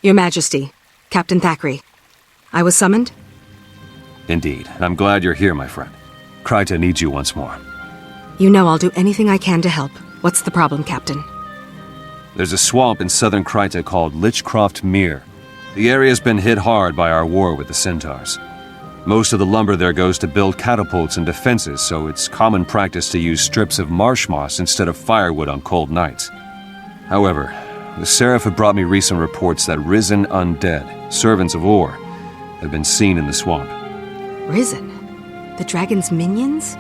Your Majesty, Captain Thackeray. I was summoned? Indeed. I'm glad you're here, my friend. Kryta needs you once more. You know I'll do anything I can to help. What's the problem, Captain? There's a swamp in southern Kryta called Lichcroft Mere. The area's been hit hard by our war with the Centaurs. Most of the lumber there goes to build catapults and defenses, so it's common practice to use strips of marsh moss instead of firewood on cold nights. However, the Seraph have brought me recent reports that risen undead, servants of Or, have been seen in the swamp. Risen? The dragon's minions?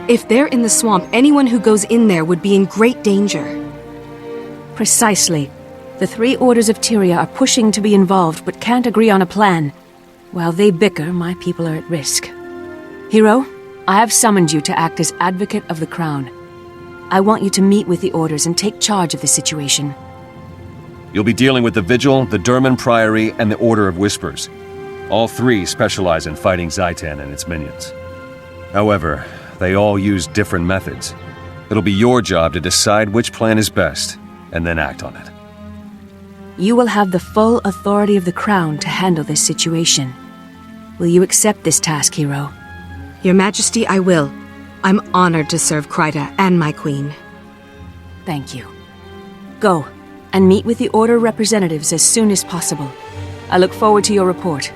If they're in the swamp, anyone who goes in there would be in great danger. Precisely. The three orders of Tyria are pushing to be involved, but can't agree on a plan. While they bicker, my people are at risk. Hero, I have summoned you to act as advocate of the crown. I want you to meet with the orders and take charge of the situation. You'll be dealing with the Vigil, the Durman Priory, and the Order of Whispers. All three specialize in fighting Zaitan and its minions. However, they all use different methods. It'll be your job to decide which plan is best, and then act on it. You will have the full authority of the crown to handle this situation. Will you accept this task, Hero? Your Majesty, I will. I'm honored to serve Kryta and my queen. Thank you. Go, and meet with the Order representatives as soon as possible. I look forward to your report.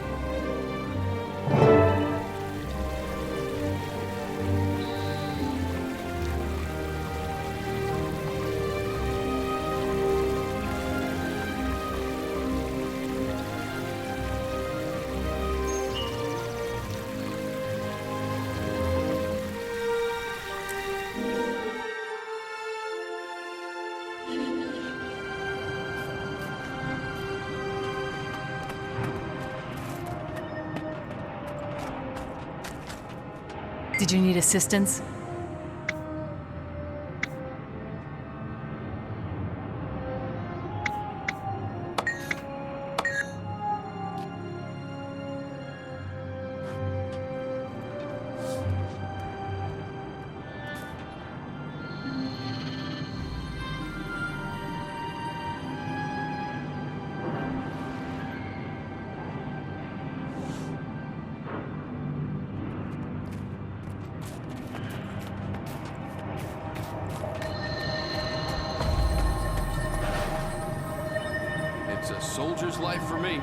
Did you need assistance? It's a soldier's life for me.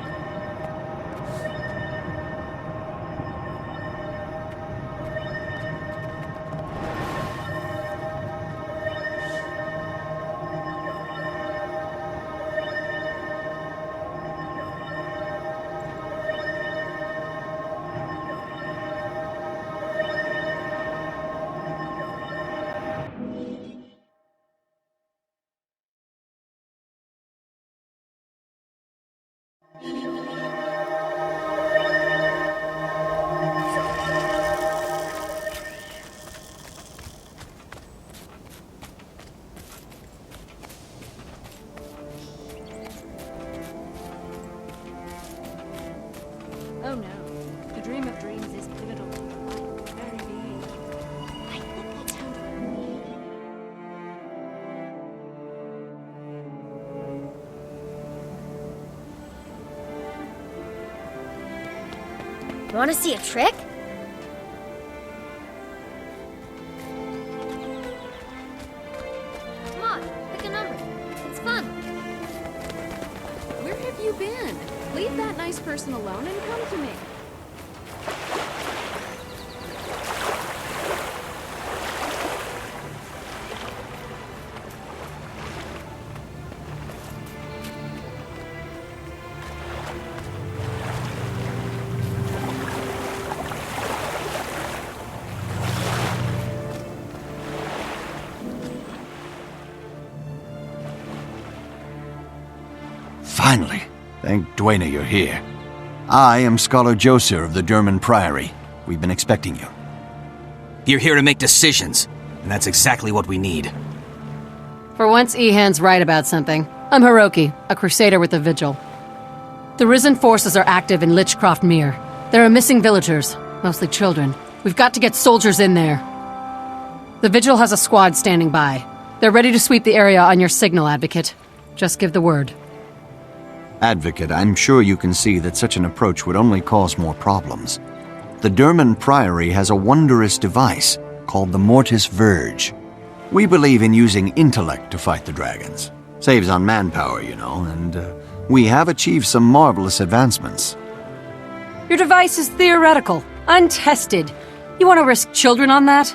Oh no, the dream of dreams is pivotal to my very being. I think I turned Want to see a trick? Come on, pick a number. It's fun. Where have you been? Leave that nice person alone and come to me. Finally. Thank Dwayne you're here. I am Scholar Joser of the Durman Priory. We've been expecting you. You're here to make decisions, and that's exactly what we need. For once, Ehan's right about something. I'm Hiroki, a crusader with the Vigil. The Risen forces are active in Lichcroft Mere. There are missing villagers, mostly children. We've got to get soldiers in there. The Vigil has a squad standing by. They're ready to sweep the area on your signal, Advocate. Just give the word. Advocate, I'm sure you can see that such an approach would only cause more problems. The Derman Priory has a wondrous device called the Mortis Verge. We believe in using intellect to fight the dragons. Saves on manpower, you know, and we have achieved some marvelous advancements. Your device is theoretical, untested. You want to risk children on that?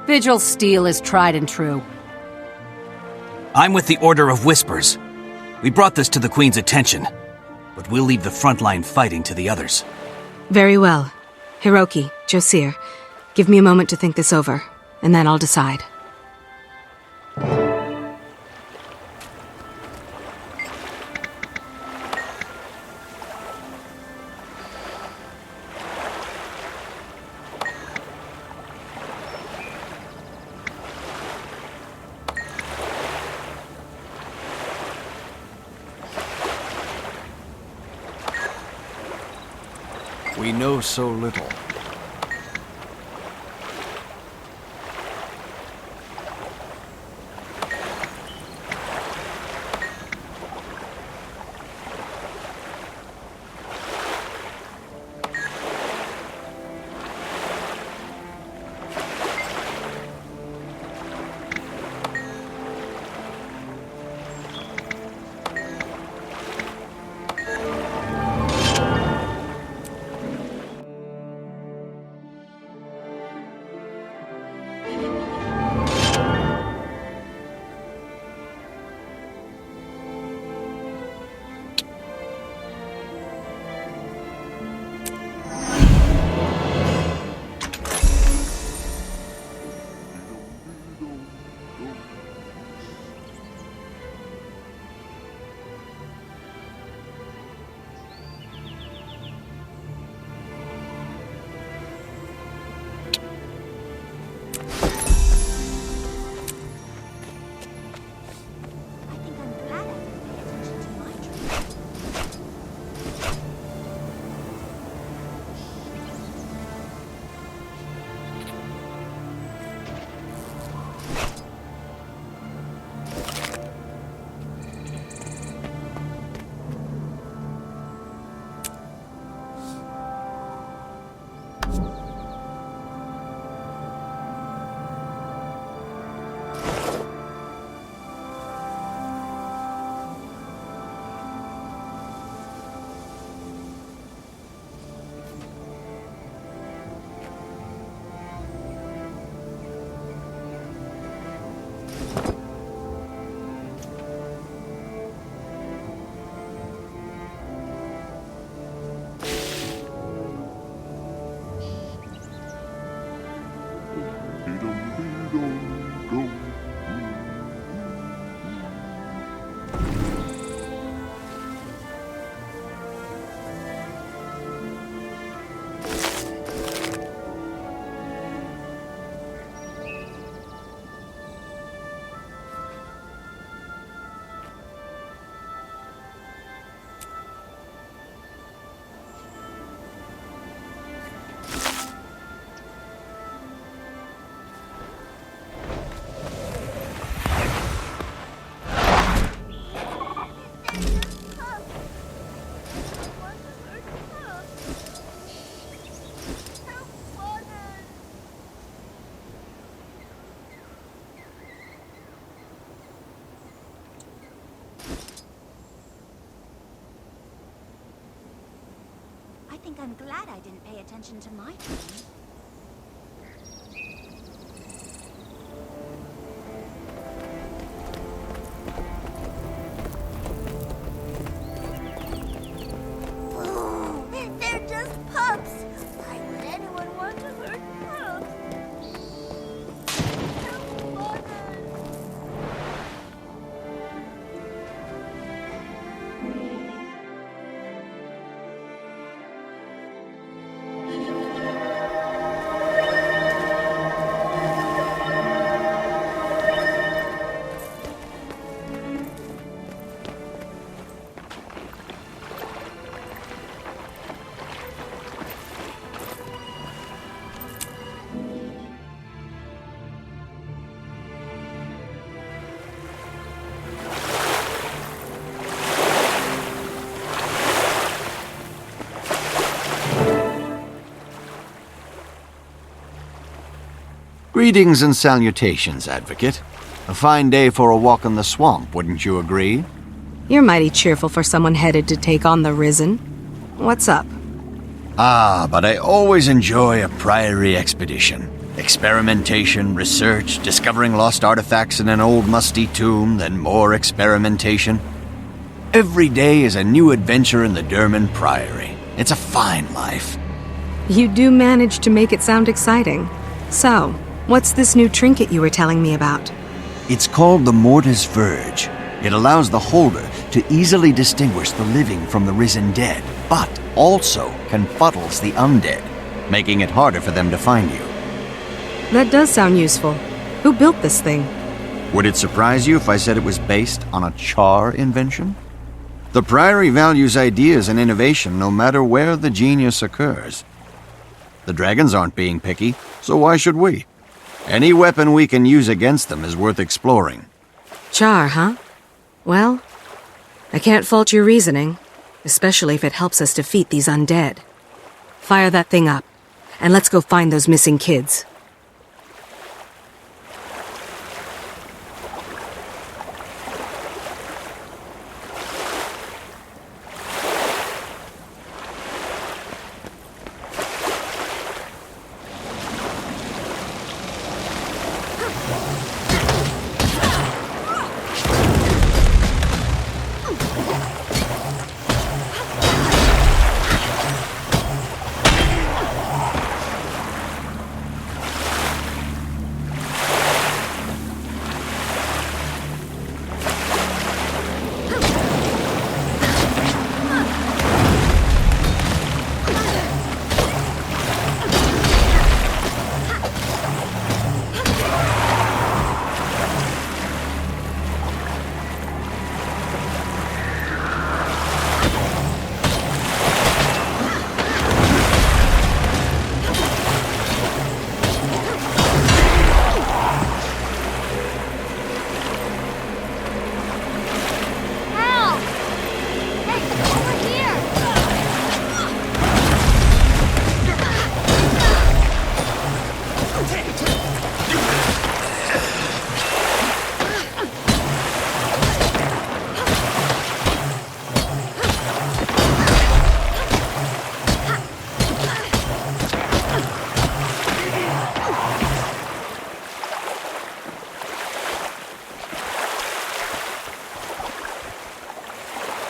Vigil steel is tried and true. I'm with the Order of Whispers. We brought this to the Queen's attention, but we'll leave the frontline fighting to the others. Very well. Hiroki, Josir, give me a moment to think this over, and then I'll decide. We know so little. I think I'm glad I didn't pay attention to my training. They're just pups! Why would anyone want to hurt pups? Greetings and salutations, Advocate. A fine day for a walk in the swamp, wouldn't you agree? You're mighty cheerful for someone headed to take on the Risen. What's up? Ah, but I always enjoy a priory expedition. Experimentation, research, discovering lost artifacts in an old musty tomb, then more experimentation. Every day is a new adventure in the Derman Priory. It's a fine life. You do manage to make it sound exciting. So, what's this new trinket you were telling me about? It's called the Mortis Verge. It allows the holder to easily distinguish the living from the risen dead, but also confuddles the undead, making it harder for them to find you. That does sound useful. Who built this thing? Would it surprise you if I said it was based on a Char invention? The Priory values ideas and innovation no matter where the genius occurs. The dragons aren't being picky, so why should we? Any weapon we can use against them is worth exploring. Char, huh? Well, I can't fault your reasoning, especially if it helps us defeat these undead. Fire that thing up, and let's go find those missing kids.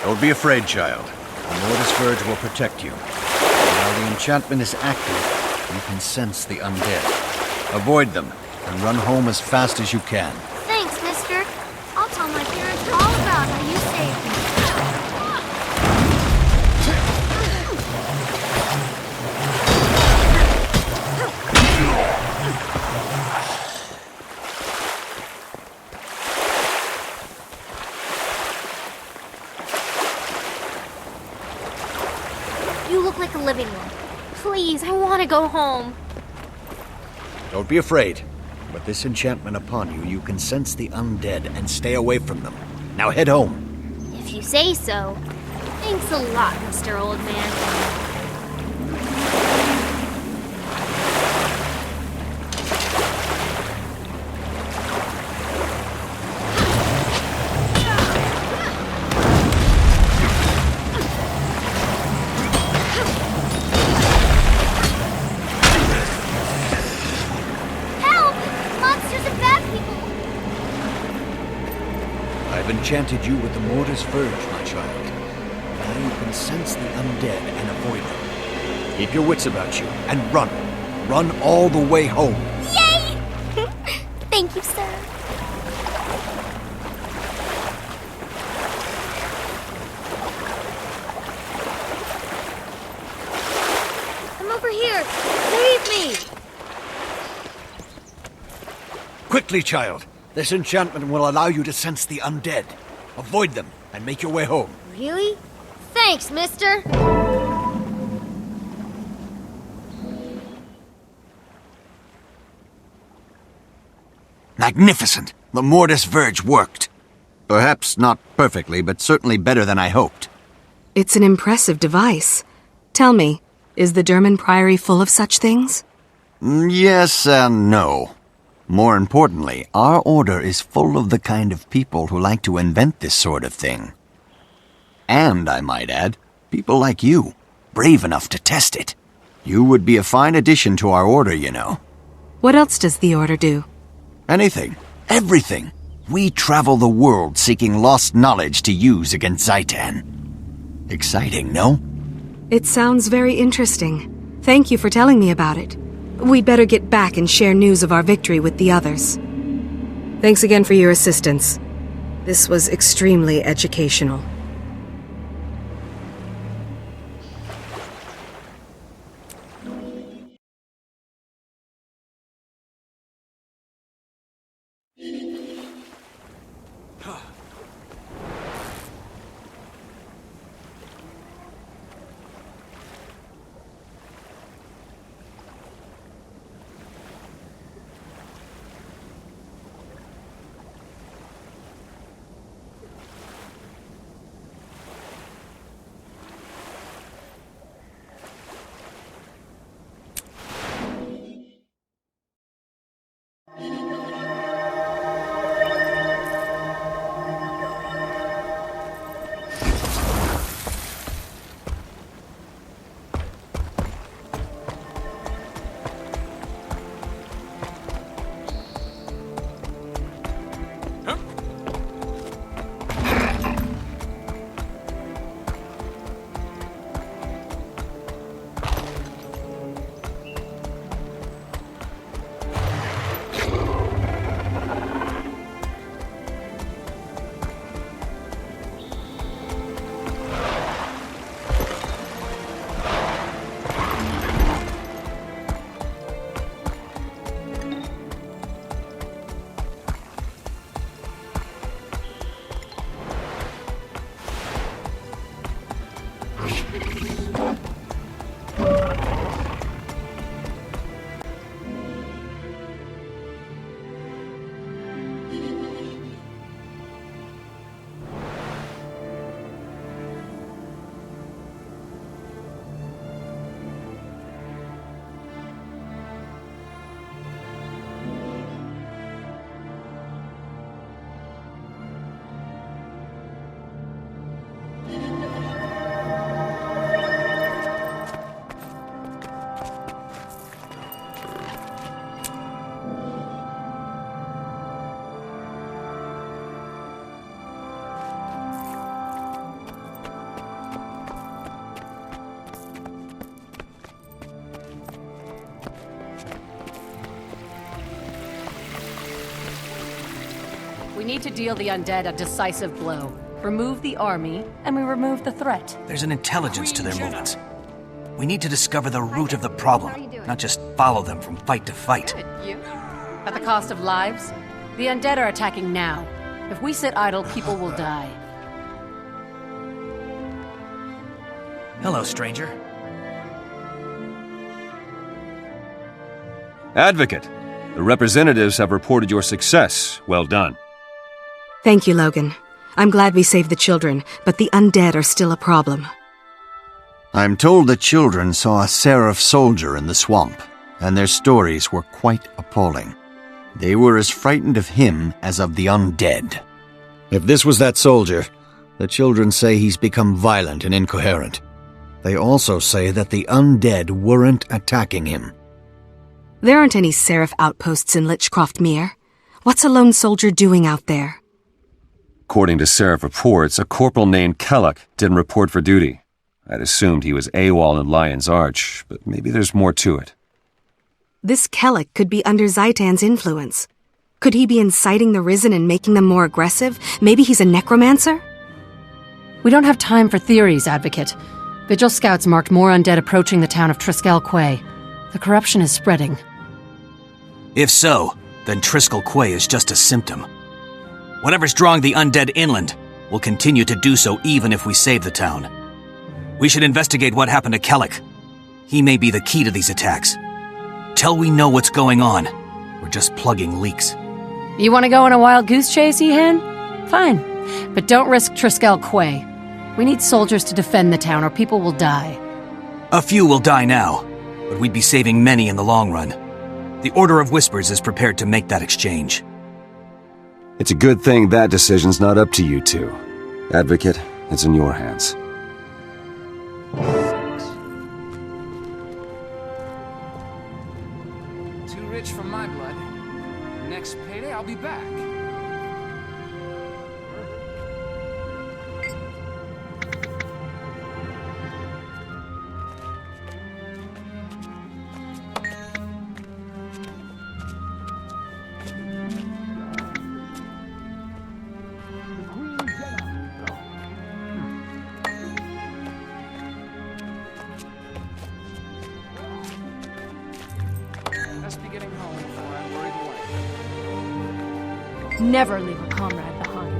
Don't be afraid, child. The Mortis Verge will protect you. While the enchantment is active, you can sense the undead. Avoid them, and run home as fast as you can. Thanks, mister. I'll tell my parents all about how you saved me. You look like a living one. Please, I want to go home. Don't be afraid. With this enchantment upon you, you can sense the undead and stay away from them. Now head home. If you say so. Thanks a lot, Mr. Old Man. I've enchanted you with the Mortis Verge, my child. Now you can sense the undead and avoid them. Keep your wits about you, and run. Run all the way home. Yay! Thank you, sir. I'm over here. Save me! Quickly, child. This enchantment will allow you to sense the undead. Avoid them and make your way home. Really? Thanks, mister. Magnificent! The Mortis Verge worked. Perhaps not perfectly, but certainly better than I hoped. It's an impressive device. Tell me, is the Derman Priory full of such things? Yes and no. More importantly, our order is full of the kind of people who like to invent this sort of thing. And, I might add, people like you, brave enough to test it. You would be a fine addition to our order, you know. What else does the Order do? Anything. Everything. We travel the world seeking lost knowledge to use against Zaitan. Exciting, no? It sounds very interesting. Thank you for telling me about it. We'd better get back and share news of our victory with the others. Thanks again for your assistance. This was extremely educational. We need to deal the undead a decisive blow. Remove the army, and we remove the threat. There's an intelligence to their movements. We need to discover the root of the problem, not just follow them from fight to fight. You? At the cost of lives? The undead are attacking now. If we sit idle, people will die. Hello, stranger. Advocate, the representatives have reported your success. Well done. Thank you, Logan. I'm glad we saved the children, but the undead are still a problem. I'm told the children saw a Seraph soldier in the swamp, and their stories were quite appalling. They were as frightened of him as of the undead. If this was that soldier, the children say he's become violent and incoherent. They also say that the undead weren't attacking him. There aren't any Seraph outposts in Lichcroft Mere. What's a lone soldier doing out there? According to Seraph reports, a corporal named Kellock didn't report for duty. I'd assumed he was AWOL in Lion's Arch, but maybe there's more to it. This Kellock could be under Zaitan's influence. Could he be inciting the Risen and making them more aggressive? Maybe he's a necromancer? We don't have time for theories, Advocate. Vigil scouts marked more undead approaching the town of Triskel Quay. The corruption is spreading. If so, then Triskel Quay is just a symptom. Whatever's drawing the undead inland will continue to do so even if we save the town. We should investigate what happened to Kellock. He may be the key to these attacks. Till we know what's going on, we're just plugging leaks. You want to go on a wild goose chase, Ehan? Fine. But don't risk Triskel Quay. We need soldiers to defend the town or people will die. A few will die now, but we'd be saving many in the long run. The Order of Whispers is prepared to make that exchange. It's a good thing that decision's not up to you two. Advocate, it's in your hands. Too rich for my blood. Next payday, I'll be back. Must be getting home before I worry the wife. Never leave a comrade behind.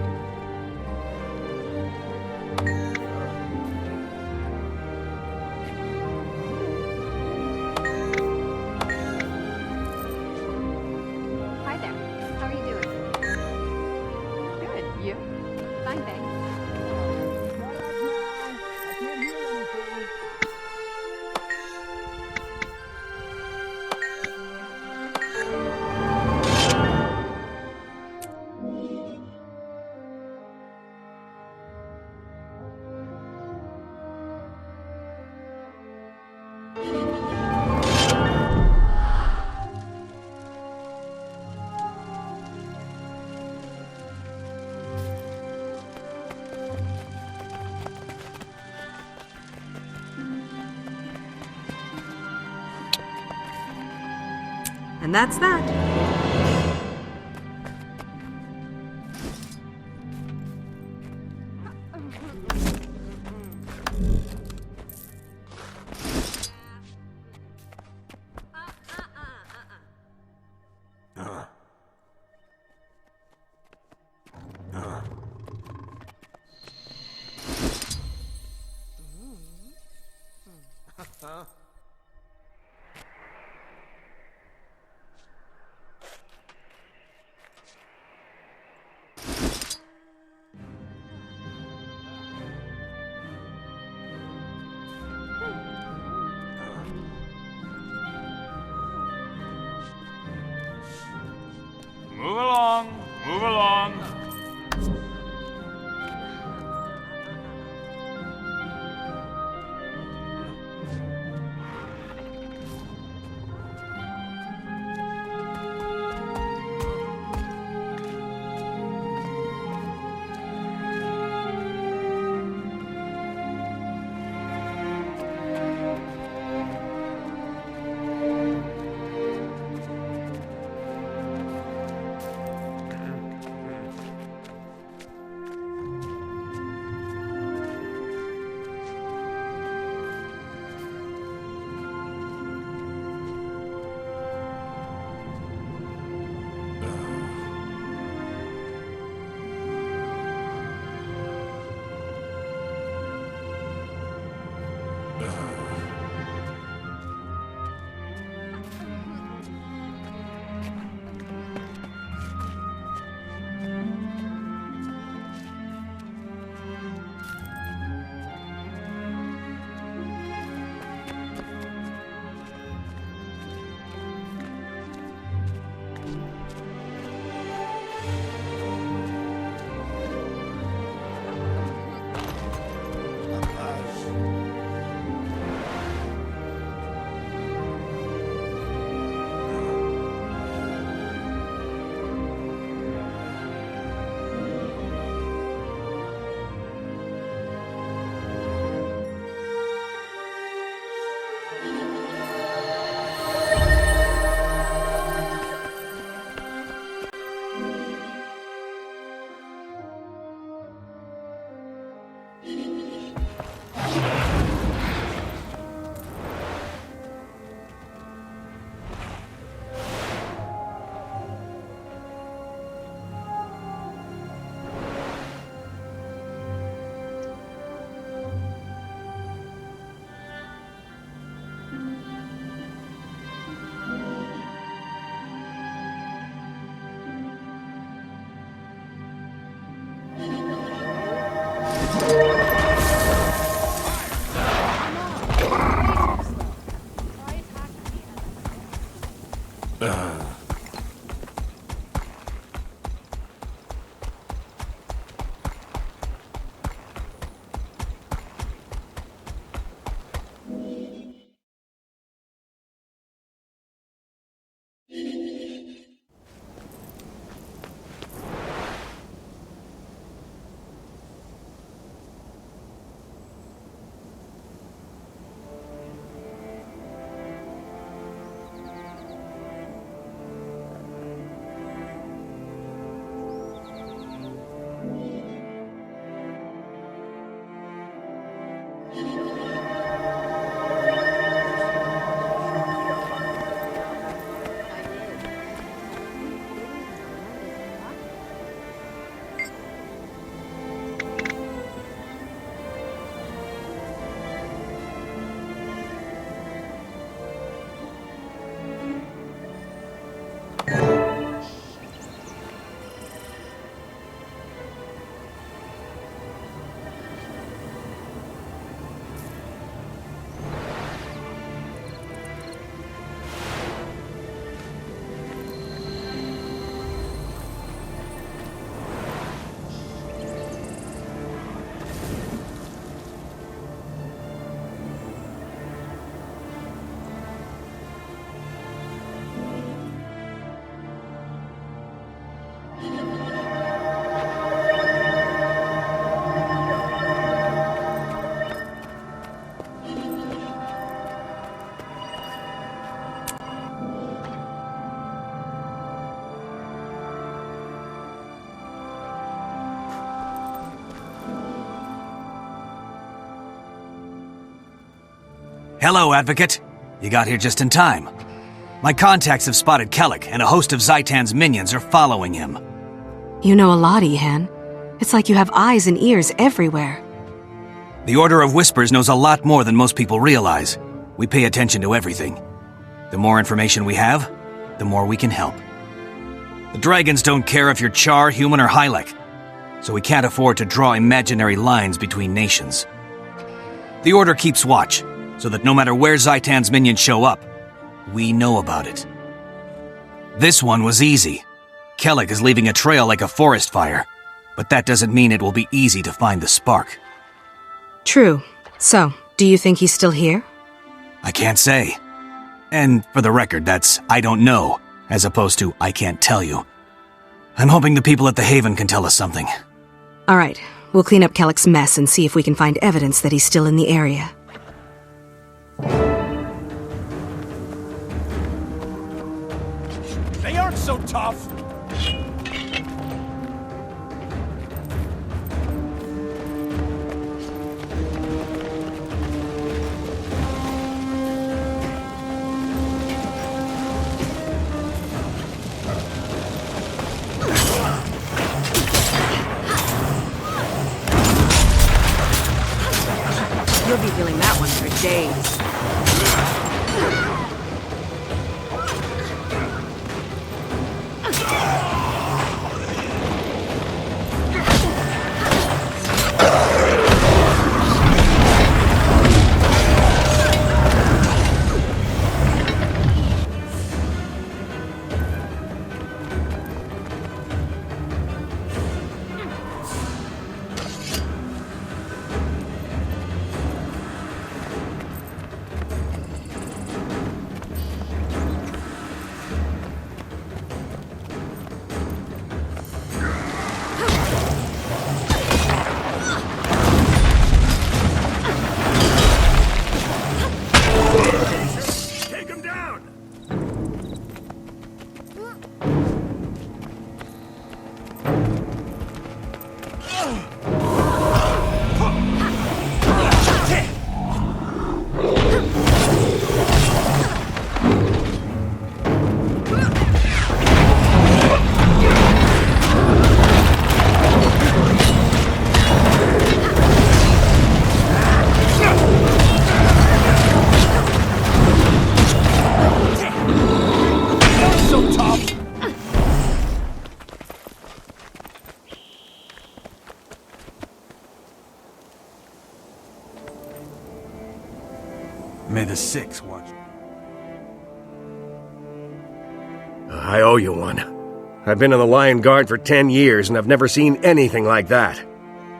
Hi there. How are you doing? Good. You? Fine, thanks. And that's that. Move along, move along. Hello, Advocate. You got here just in time. My contacts have spotted Kellic, and a host of Zaitan's minions are following him. You know a lot, Ihan. It's like you have eyes and ears everywhere. The Order of Whispers knows a lot more than most people realize. We pay attention to everything. The more information we have, the more we can help. The dragons don't care if you're Char, human, or Hylek, so we can't afford to draw imaginary lines between nations. The Order keeps watch, so that no matter where Zaitan's minions show up, we know about it. This one was easy. Kellic is leaving a trail like a forest fire, but that doesn't mean it will be easy to find the spark. True. So, do you think he's still here? I can't say. And for the record, that's I don't know, as opposed to I can't tell you. I'm hoping the people at the Haven can tell us something. Alright, we'll clean up Kellic's mess and see if we can find evidence that he's still in the area. They aren't so tough. You'll be feeling that one for days. May the Six watch. I owe you one. I've been in the Lion Guard for 10 years, and I've never seen anything like that.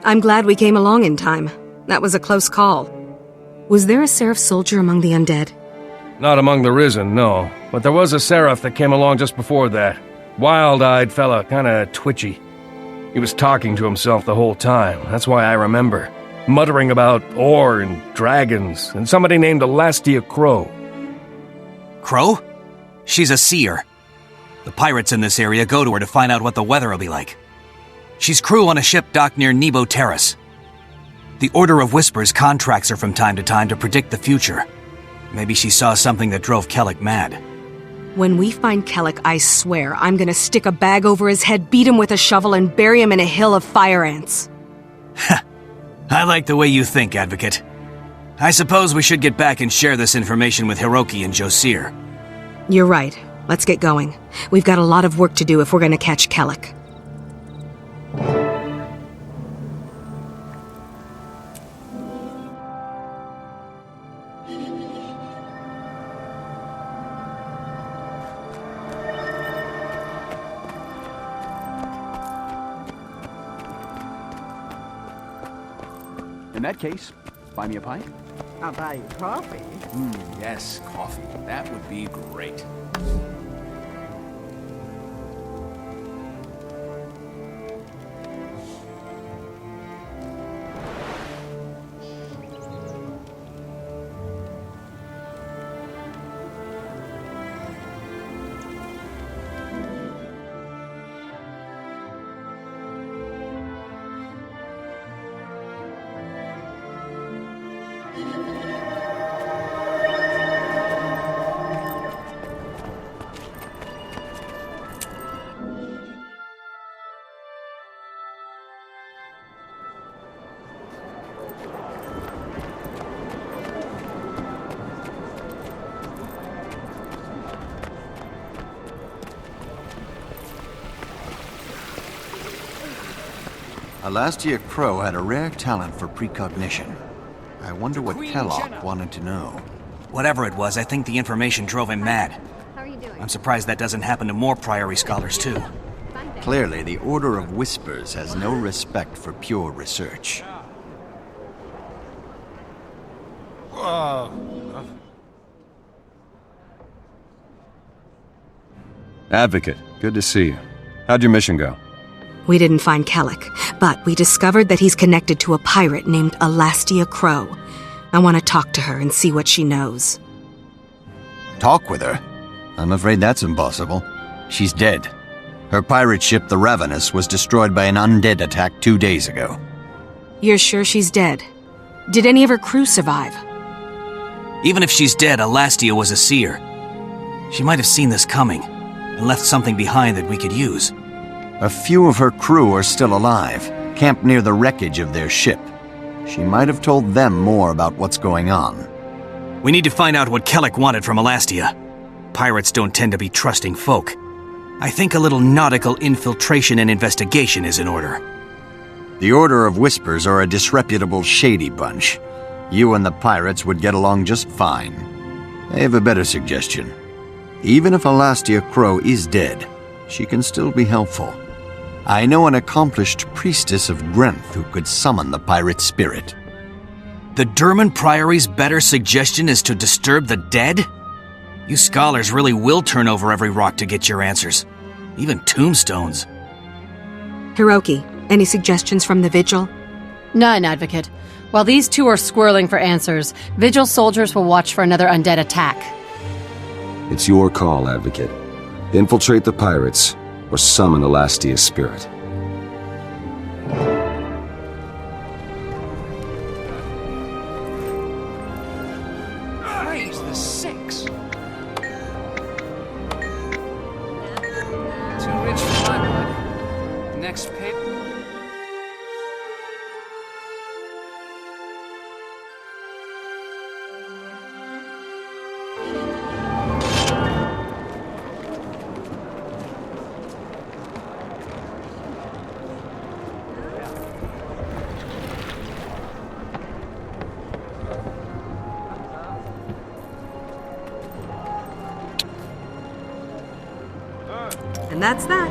I'm glad we came along in time. That was a close call. Was there a Seraph soldier among the undead? Not among the Risen, no. But there was a Seraph that came along just before that. Wild-eyed fella, kinda twitchy. He was talking to himself the whole time, that's why I remember. Muttering about ore and dragons, and somebody named Elastia Crow. Crow? She's a seer. The pirates in this area go to her to find out what the weather will be like. She's crew on a ship docked near Nebo Terrace. The Order of Whispers contracts her from time to time to predict the future. Maybe she saw something that drove Kellic mad. When we find Kellic, I swear I'm gonna stick a bag over his head, beat him with a shovel, and bury him in a hill of fire ants. I like the way you think, Advocate. I suppose we should get back and share this information with Hiroki and Josir. You're right. Let's get going. We've got a lot of work to do if we're gonna catch Kellic. In that case, buy me a pint? I'll buy you coffee. Yes, coffee. That would be great. Elastia Crow had a rare talent for precognition. I wonder what Kelloc wanted to know. Whatever it was, I think the information drove him mad. How are you doing? I'm surprised that doesn't happen to more Priory scholars, too. Clearly, the Order of Whispers has no respect for pure research. Advocate, good to see you. How'd your mission go? We didn't find Kellic, but we discovered that he's connected to a pirate named Elastia Crow. I want to talk to her and see what she knows. Talk with her? I'm afraid that's impossible. She's dead. Her pirate ship, the Revenant, was destroyed by an undead attack 2 days ago. You're sure she's dead? Did any of her crew survive? Even if she's dead, Elastia was a seer. She might have seen this coming, and left something behind that we could use. A few of her crew are still alive, camped near the wreckage of their ship. She might have told them more about what's going on. We need to find out what Kellic wanted from Elastia. Pirates don't tend to be trusting folk. I think a little nautical infiltration and investigation is in order. The Order of Whispers are a disreputable, shady bunch. You and the pirates would get along just fine. I have a better suggestion. Even if Elastia Crow is dead, she can still be helpful. I know an accomplished priestess of Grenth who could summon the pirate spirit. The Durman Priory's better suggestion is to disturb the dead? You scholars really will turn over every rock to get your answers. Even tombstones. Hiroki, any suggestions from the Vigil? None, Advocate. While these two are squirreling for answers, Vigil soldiers will watch for another undead attack. It's your call, Advocate. Infiltrate the pirates, or summon Elastia's spirit. Praise the six. Too rich for my blood. Next page. And that's that.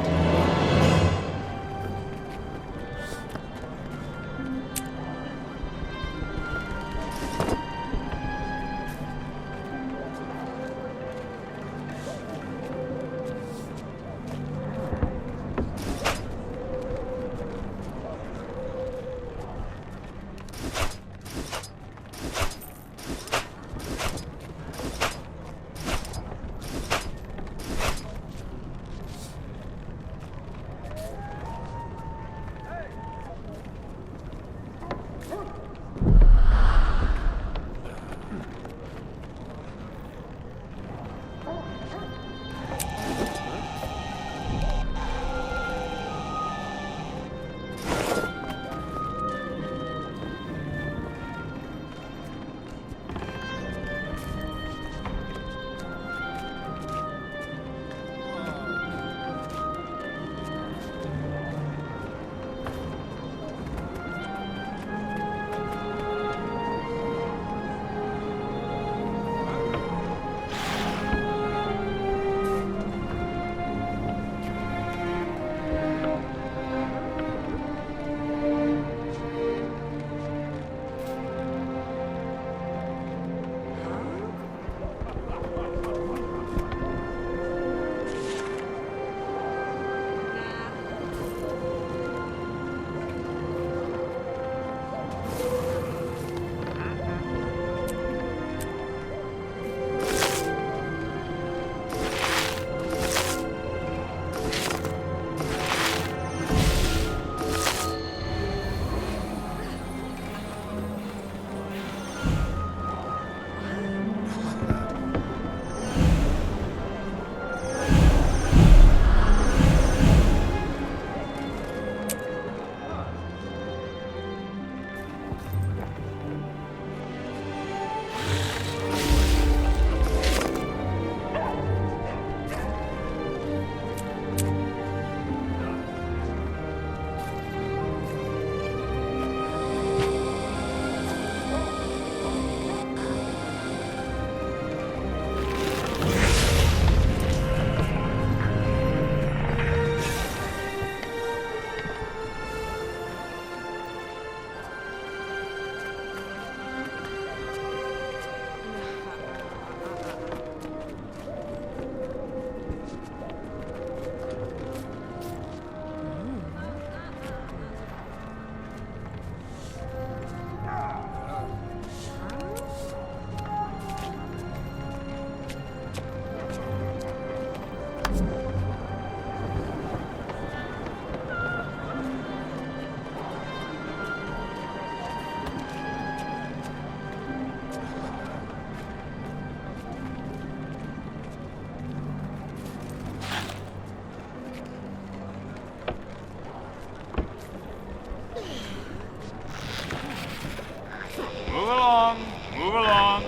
Move along.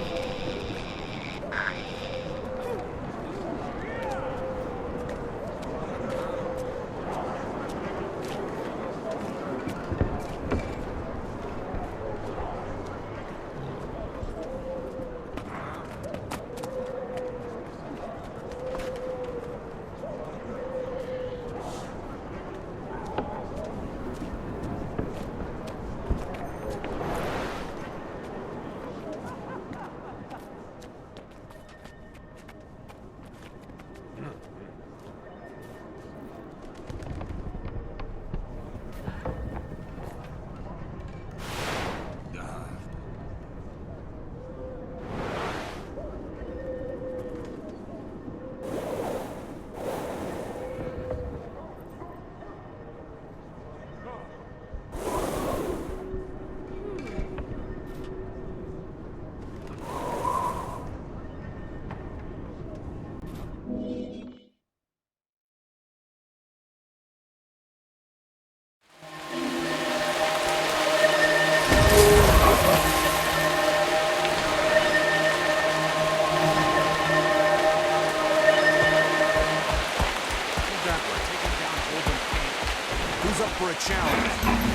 Who's up for a challenge?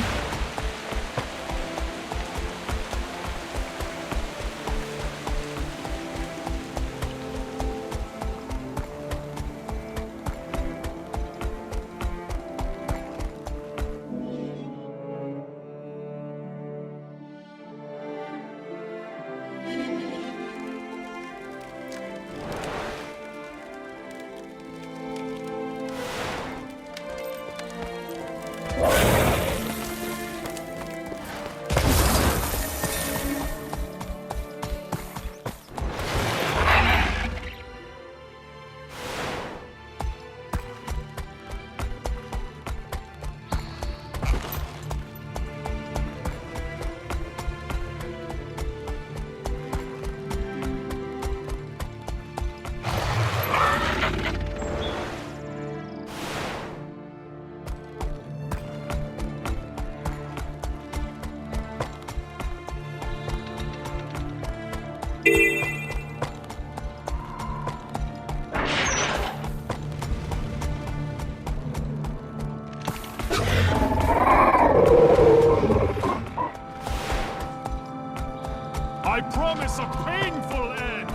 this a painful end?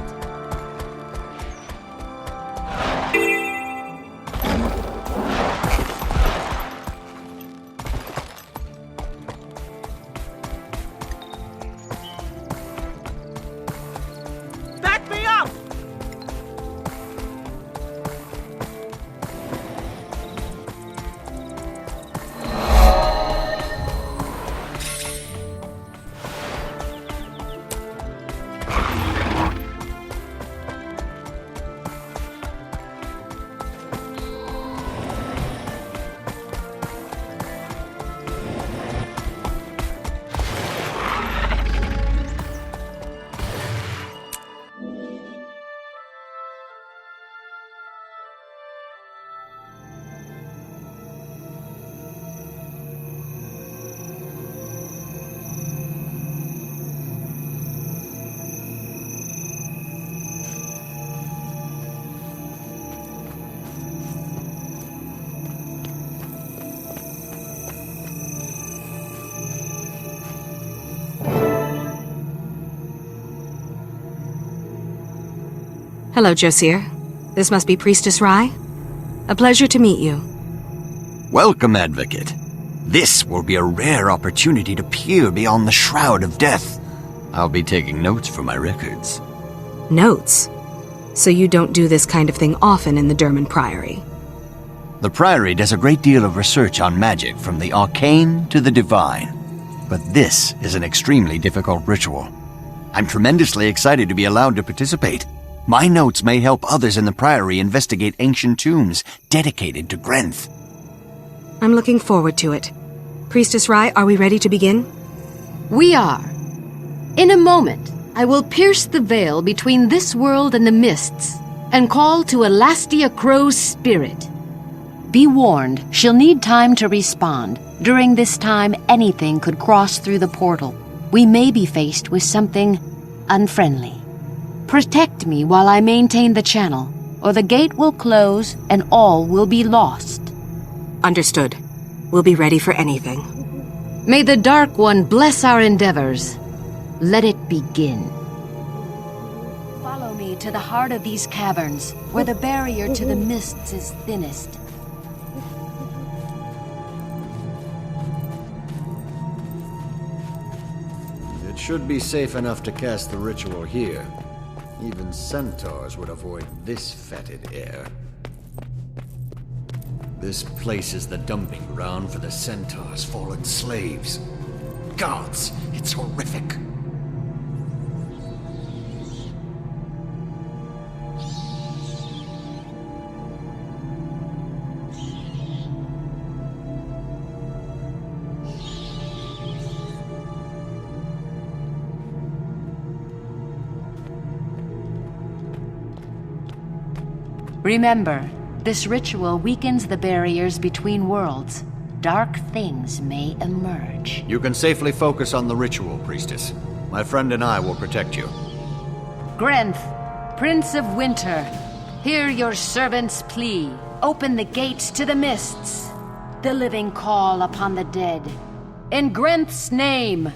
Back me up! Hello, Josir. This must be Priestess Rai. A pleasure to meet you. Welcome, Advocate. This will be a rare opportunity to peer beyond the shroud of death. I'll be taking notes for my records. Notes? So you don't do this kind of thing often in the Derman Priory? The Priory does a great deal of research on magic, from the arcane to the divine. But this is an extremely difficult ritual. I'm tremendously excited to be allowed to participate. My notes may help others in the Priory investigate ancient tombs dedicated to Grenth. I'm looking forward to it. Priestess Rai, are we ready to begin? We are. In a moment, I will pierce the veil between this world and the mists, and call to Elastia Crow's spirit. Be warned, she'll need time to respond. During this time, anything could cross through the portal. We may be faced with something unfriendly. Protect me while I maintain the channel, or the gate will close and all will be lost. Understood. We'll be ready for anything. May the Dark One bless our endeavors. Let it begin. Follow me to the heart of these caverns, where the barrier to the mists is thinnest. It should be safe enough to cast the ritual here. Even centaurs would avoid this fetid air. This place is the dumping ground for the centaurs' fallen slaves. Gods, it's horrific. Remember, this ritual weakens the barriers between worlds. Dark things may emerge. You can safely focus on the ritual, Priestess. My friend and I will protect you. Grenth, Prince of Winter, hear your servant's plea. Open the gates to the mists. The living call upon the dead. In Grenth's name,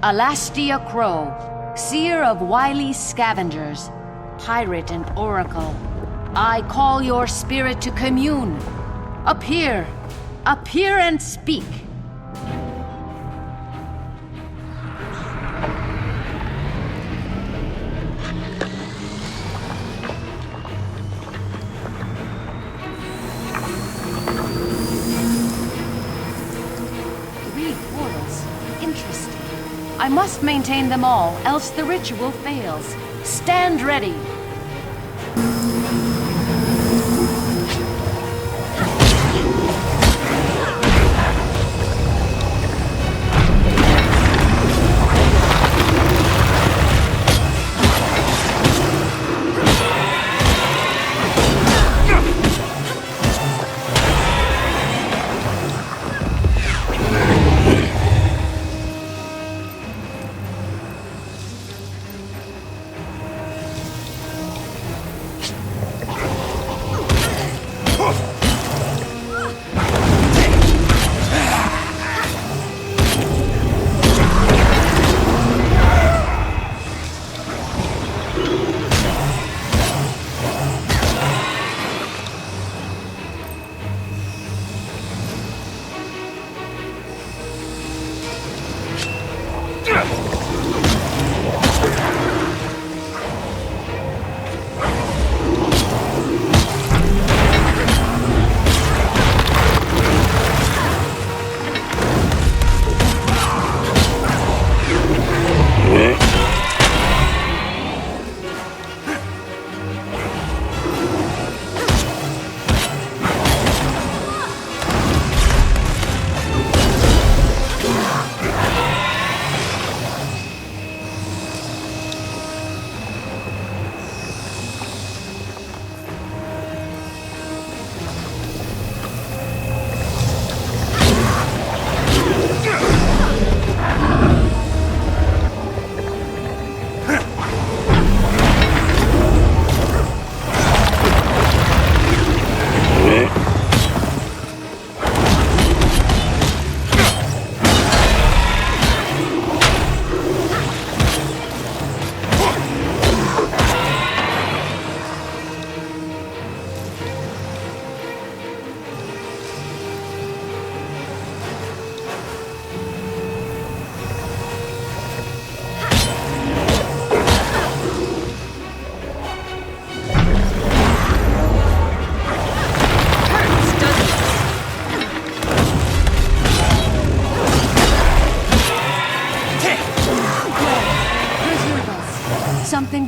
Elastia Crow, seer of wily scavengers, pirate and oracle, I call your spirit to commune. Appear and speak. Three portals. Interesting. I must maintain them all, else the ritual fails. Stand ready.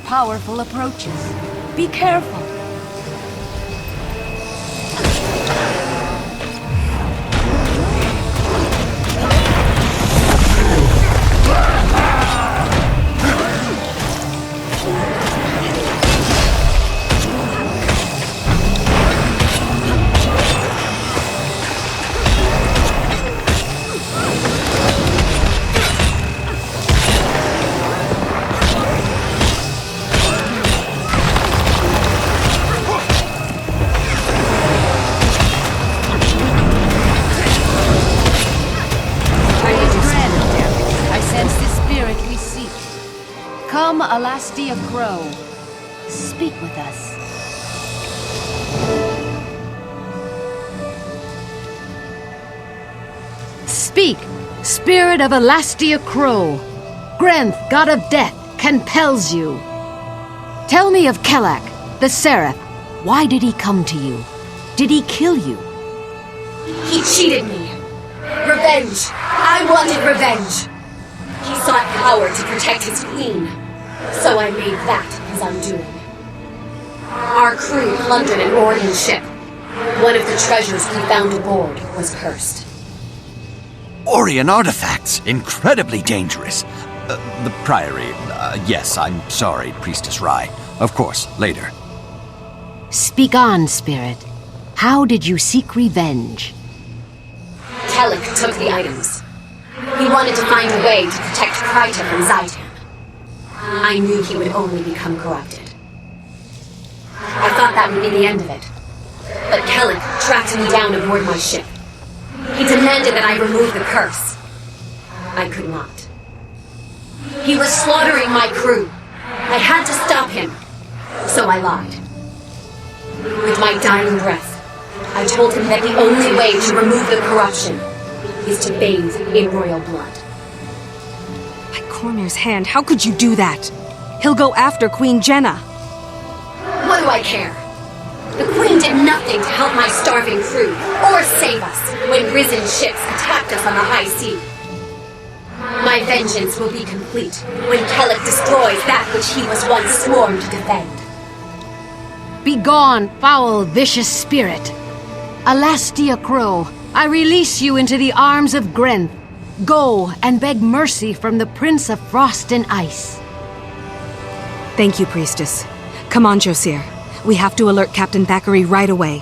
powerful approaches. Be careful. Come, Alastia Crow. Speak with us. Speak, Spirit of Alastia Crow. Grenth, God of Death, compels you. Tell me of Kelak, the Seraph. Why did he come to you? Did he kill you? He cheated me. Revenge. I wanted revenge. He sought power to protect his queen. So I made that his undoing. Our crew plundered an Orion ship. One of the treasures we found aboard was cursed. Orion artifacts! Incredibly dangerous. The Priory. Yes, I'm sorry, Priestess Rai. Of course, later. Speak on, Spirit. How did you seek revenge? Kelek took the items. He wanted to find a way to protect Kryta from Zaitan. I knew he would only become corrupted. I thought that would be the end of it. But Kelek tracked me down aboard my ship. He demanded that I remove the curse. I could not. He was slaughtering my crew. I had to stop him. So I lied. With my dying breath, I told him that the only way to remove the corruption is to bathe in royal blood. By Cormyr's hand, how could you do that? He'll go after Queen Jenna. What do I care? The Queen did nothing to help my starving crew, or save us, when risen ships attacked us on the high sea. My vengeance will be complete when Kelek destroys that which he was once sworn to defend. Begone, foul, vicious spirit! Alastia Crow, I release you into the arms of Grenth. Go and beg mercy from the Prince of Frost and Ice. Thank you, Priestess. Come on, Josir. We have to alert Captain Thackeray right away.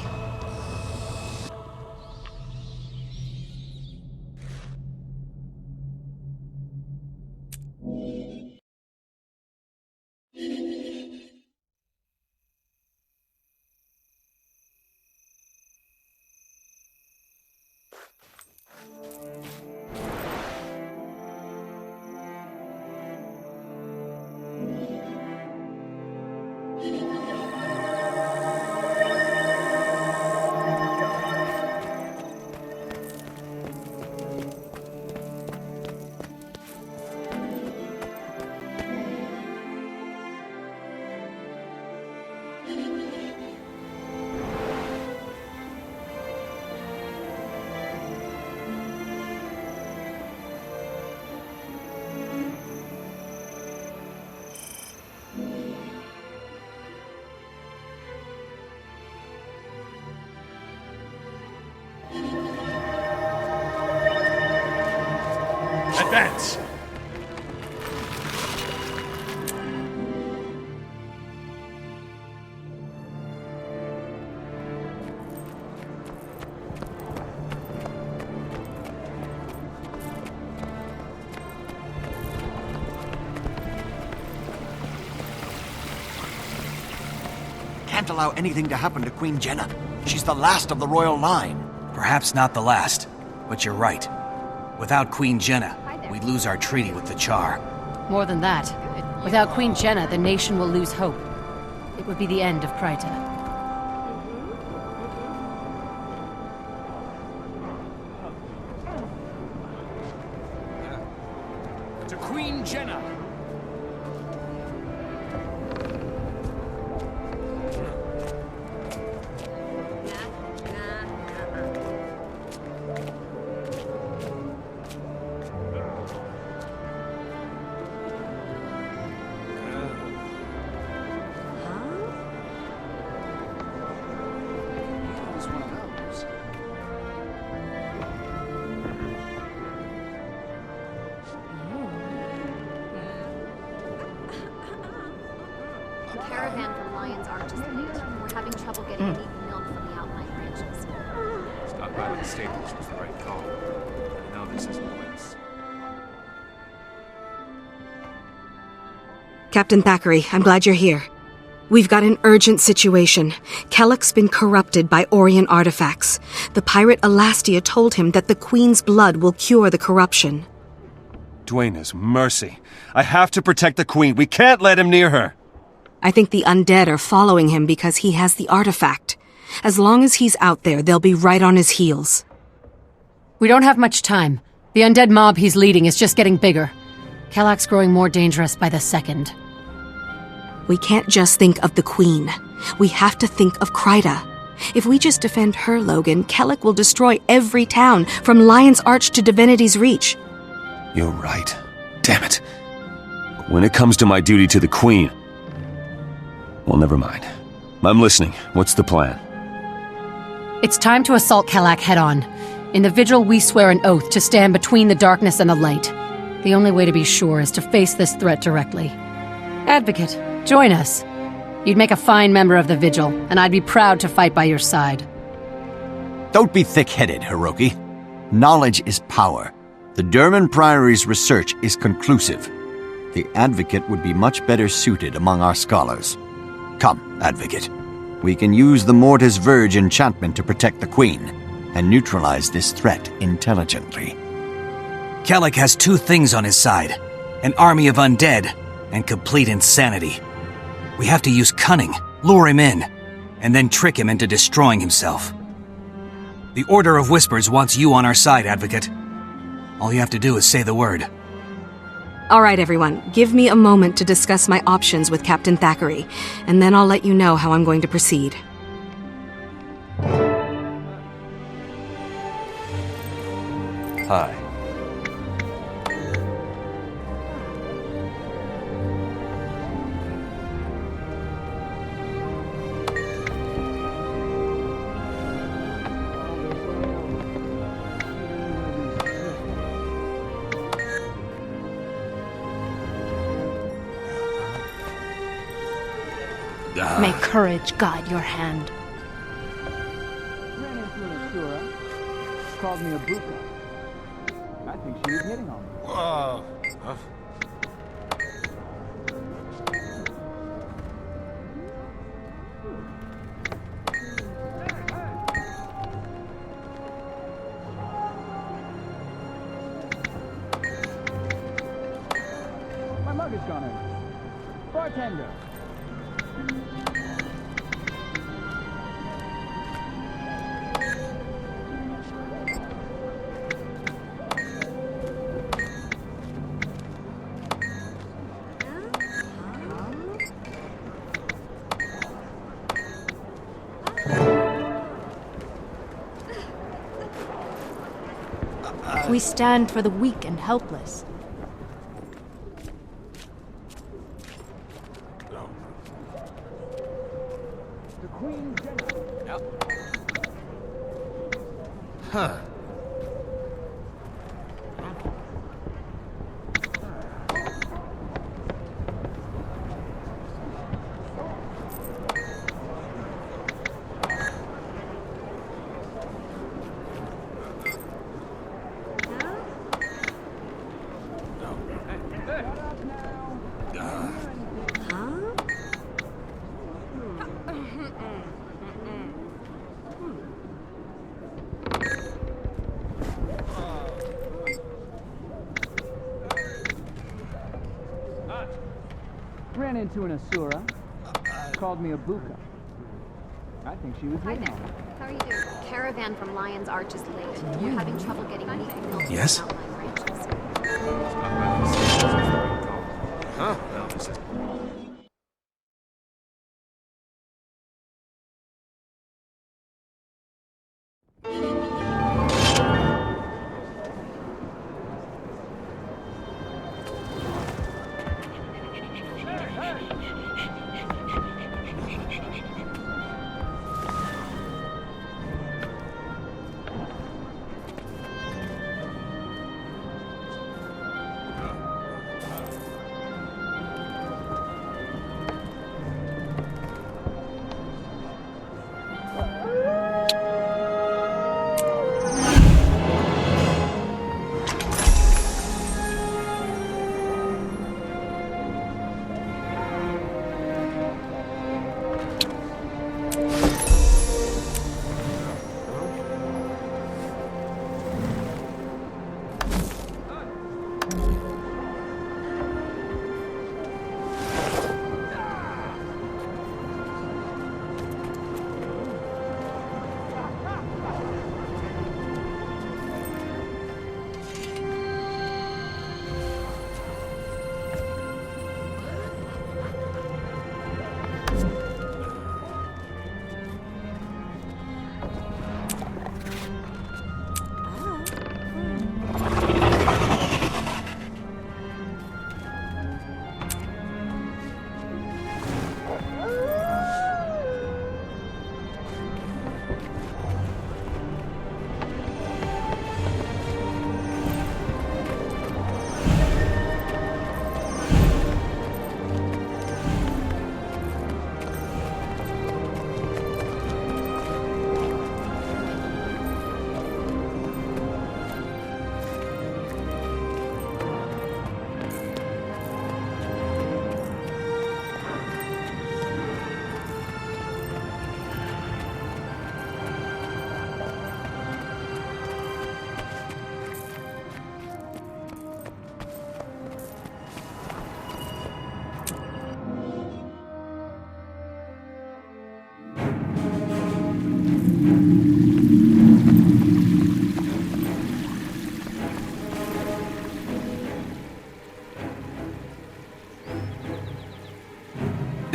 Advance! Can't allow anything to happen to Queen Jenna. She's the last of the royal line. Perhaps not the last, but you're right. Without Queen Jenna, we'd lose our treaty with the Char. More than that, without Queen Jenna, the nation will lose hope. It would be the end of Kryta. To Queen Jenna! Driving the stables was the right call. I know this isn't Wes. Captain Thackeray, I'm glad you're here. We've got an urgent situation. Kellock's been corrupted by Orient artifacts. The pirate Elastia told him that the Queen's blood will cure the corruption. Duena's mercy. I have to protect the Queen. We can't let him near her. I think the undead are following him because he has the artifact. As long as he's out there, they'll be right on his heels. We don't have much time. The undead mob he's leading is just getting bigger. Kellock's growing more dangerous by the second. We can't just think of the Queen. We have to think of Kryta. If we just defend her, Logan, Kellock will destroy every town, from Lion's Arch to Divinity's Reach. You're right. Damn it. When it comes to my duty to the Queen... Well, never mind. I'm listening. What's the plan? It's time to assault Kellock head-on. In the Vigil, we swear an oath to stand between the darkness and the light. The only way to be sure is to face this threat directly. Advocate, join us. You'd make a fine member of the Vigil, and I'd be proud to fight by your side. Don't be thick-headed, Hiroki. Knowledge is power. The Durman Priory's research is conclusive. The Advocate would be much better suited among our scholars. Come, Advocate. We can use the Mortis Verge enchantment to protect the Queen, and neutralize this threat intelligently. Kellock has two things on his side. An army of undead, and complete insanity. We have to use cunning, lure him in, and then trick him into destroying himself. The Order of Whispers wants you on our side, Advocate. All you have to do is say the word. All right, everyone. Give me a moment to discuss my options with Captain Thackeray, and then I'll let you know how I'm going to proceed. Hi. May courage guide your hand. Ran into an Asura. Called me a buka. I think she was hitting on me. Whoa. Huh? My mug is gone in. Bartender. We stand for the weak and helpless. The Queen Jenna. Yep. Huh. Ran into an Asura. Called me a buka. I think she was Hi hitting there. on me. How are you doing? Caravan from Lion's Arch is late. We're having trouble getting meat from Yes? outlying ranches. Driving the stables was the right call. Huh? No, this is...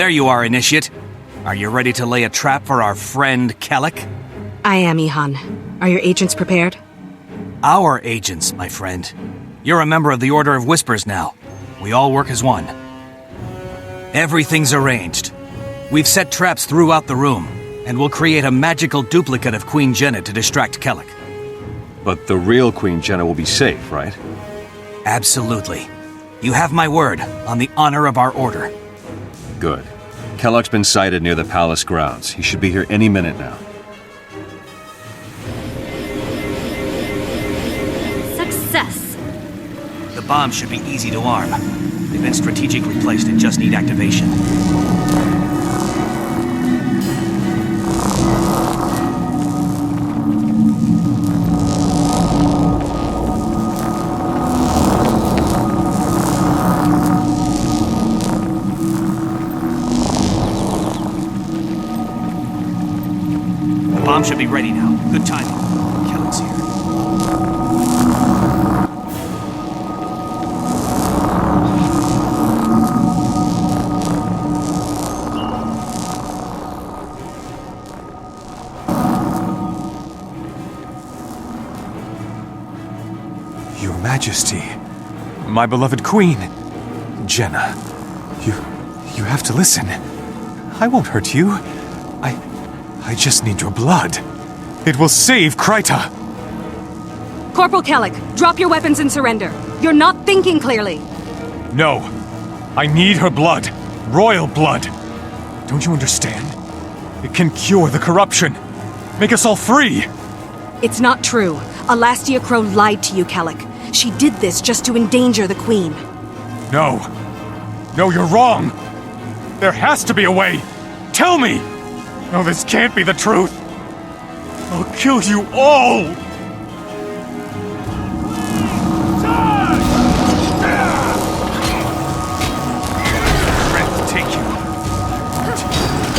There you are, Initiate. Are you ready to lay a trap for our friend Kellic? I am, Ihan. Are your agents prepared? Our agents, my friend. You're a member of the Order of Whispers now. We all work as one. Everything's arranged. We've set traps throughout the room, and we'll create a magical duplicate of Queen Jenna to distract Kellic. But the real Queen Jenna will be safe, right? Absolutely. You have my word on the honor of our order. Good. Kellock's been sighted near the palace grounds. He should be here any minute now. Success! The bombs should be easy to arm. They've been strategically placed and just need activation. The bomb should be ready now. Good timing. Kellic's here. Your Majesty, my beloved Queen, Jenna, you have to listen. I won't hurt you. I just need your blood. It will save Kryta. Corporal Kellic, drop your weapons and surrender. You're not thinking clearly. No, I need her blood. Royal blood. Don't you understand? It can cure the corruption. Make us all free. It's not true. Alastia Crow lied to you, Kellic. She did this just to endanger the Queen. No. No, you're wrong. There has to be a way. Tell me. No, this can't be the truth. I'll kill you all. Strength take you.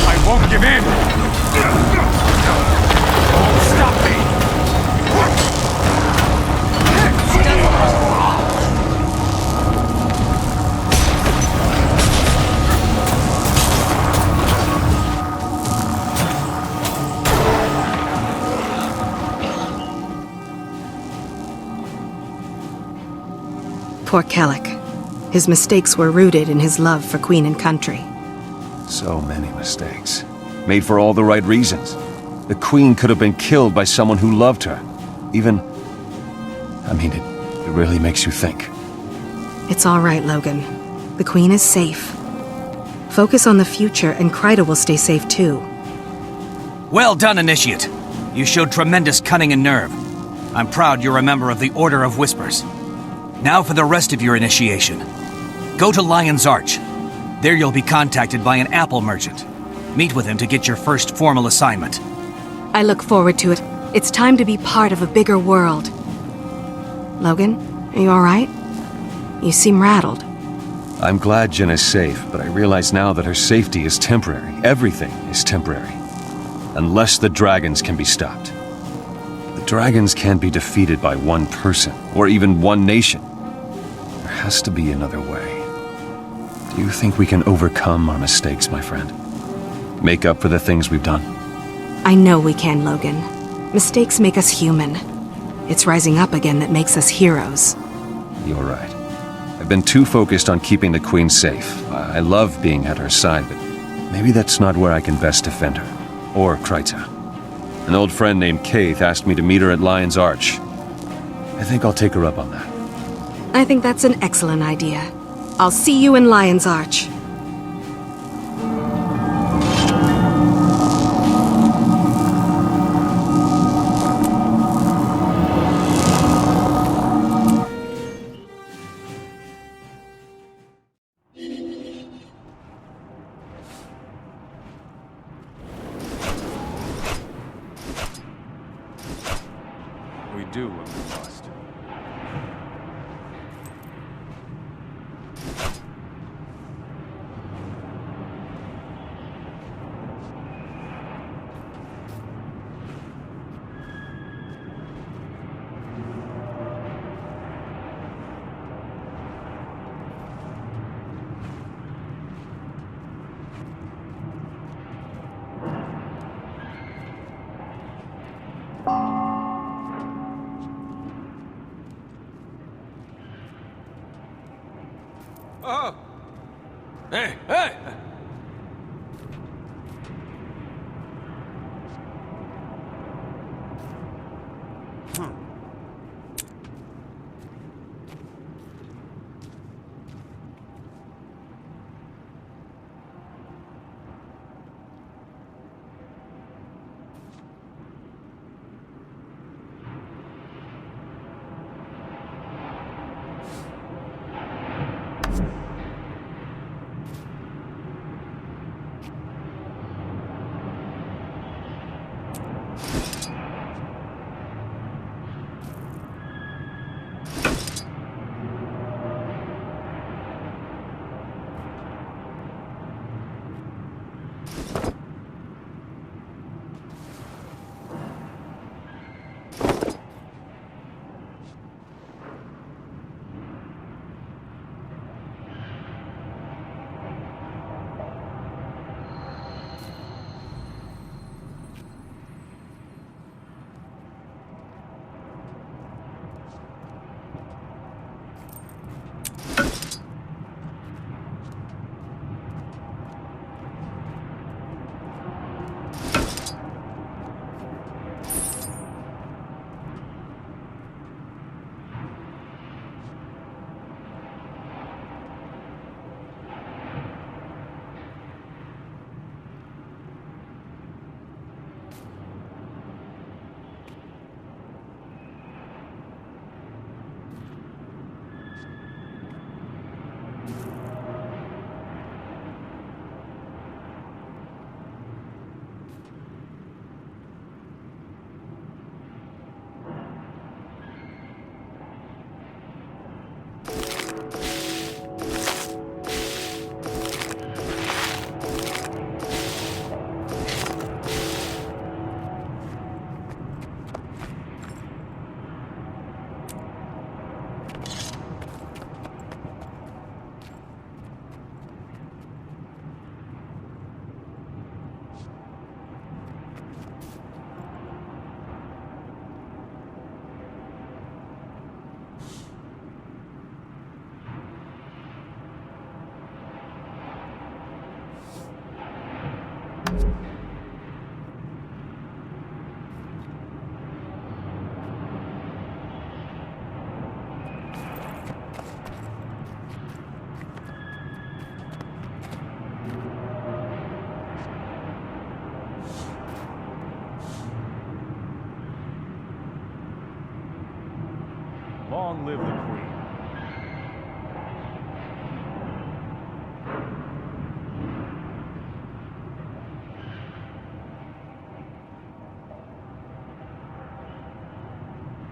I won't give in. Stop me. Poor Kellic. His mistakes were rooted in his love for Queen and country. So many mistakes. Made for all the right reasons. The Queen could have been killed by someone who loved her. Even... I mean, it really makes you think. It's all right, Logan. The Queen is safe. Focus on the future, and Kryta will stay safe too. Well done, Initiate. You showed tremendous cunning and nerve. I'm proud you're a member of the Order of Whispers. Now for the rest of your initiation. Go to Lion's Arch. There you'll be contacted by an apple merchant. Meet with him to get your first formal assignment. I look forward to it. It's time to be part of a bigger world. Logan, are you all right? You seem rattled. I'm glad Jenna's safe, but I realize now that her safety is temporary. Everything is temporary. Unless the dragons can be stopped. The dragons can't be defeated by one person, or even one nation. There has to be another way. Do you think we can overcome our mistakes, my friend? Make up for the things we've done? I know we can, Logan. Mistakes make us human. It's rising up again that makes us heroes. You're right. I've been too focused on keeping the Queen safe. I love being at her side, but maybe that's not where I can best defend her. Or Kryta. An old friend named Kaith asked me to meet her at Lion's Arch. I think I'll take her up on that. I think that's an excellent idea. I'll see you in Lion's Arch. We do what we must. Oh! Hey, hey! Long live the Queen.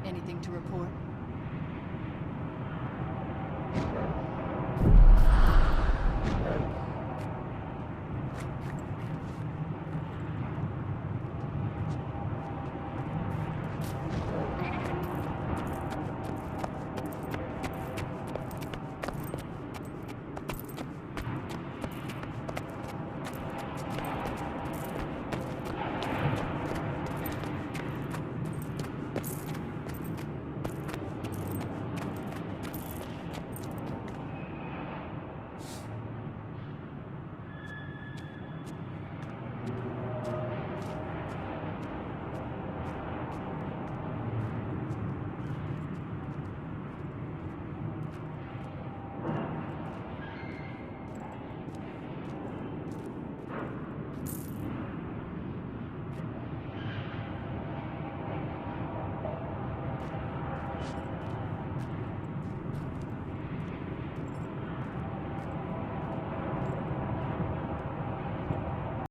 Anything to report?